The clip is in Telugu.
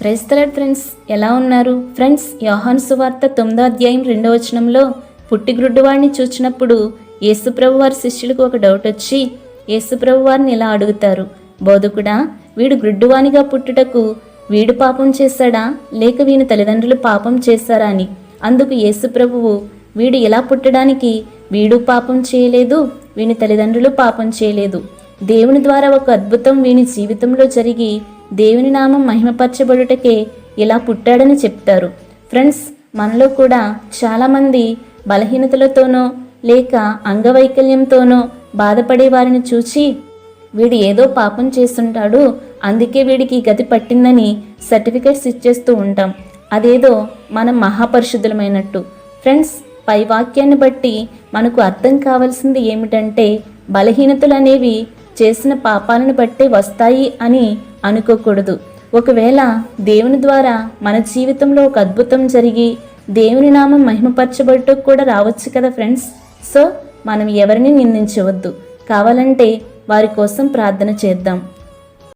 ప్రైజ్ ది లార్డ్ ఫ్రెండ్స్, ఎలా ఉన్నారు ఫ్రెండ్స్? యోహాను సువార్త 9వ అధ్యాయం 2వ వచనంలో పుట్టిగ్రుడ్డివాడిని చూచినప్పుడు యేసుప్రభు వారి శిష్యులకు ఒక డౌట్ వచ్చి యేసుప్రభు వారిని ఇలా అడుగుతారు, బోధకుడా, వీడు గ్రుడ్డివానిగా పుట్టుటకు వీడు పాపం చేశాడా లేక వీని తల్లిదండ్రులు పాపం చేశారా అని. అందుకు యేసుప్రభువు, వీడు ఇలా పుట్టడానికి వీడు పాపం చేయలేదు, వీని తల్లిదండ్రులు పాపం చేయలేదు. దేవుని ద్వారా ఒక అద్భుతం వీని జీవితంలో జరిగి దేవుని నామం మహిమపరచబడుటకే ఇలా పుట్టాడని చెప్తారు. ఫ్రెండ్స్, మనలో కూడా చాలామంది బలహీనతలతోనో లేక అంగవైకల్యంతోనో బాధపడే వారిని చూచి వీడు ఏదో పాపం చేస్తుంటాడు, అందుకే వీడికి గతి పట్టిందని సర్టిఫికేట్స్ ఇచ్చేస్తూ ఉంటాం. అదేదో మనం మహాపరిశుద్ధులమైనట్టు. ఫ్రెండ్స్, పై వాక్యాన్ని బట్టి మనకు అర్థం కావాల్సింది ఏమిటంటే, బలహీనతలు అనేవి చేసిన పాపాలను బట్టే వస్తాయి అని అనుకోకూడదు. ఒకవేళ దేవుని ద్వారా మన జీవితంలో ఒక అద్భుతం జరిగి దేవుని నామం మహిమపరచబడటకు కూడా రావచ్చు కదా ఫ్రెండ్స్. సో మనం ఎవరిని నిందించవద్దు, కావాలంటే వారి కోసం ప్రార్థన చేద్దాం.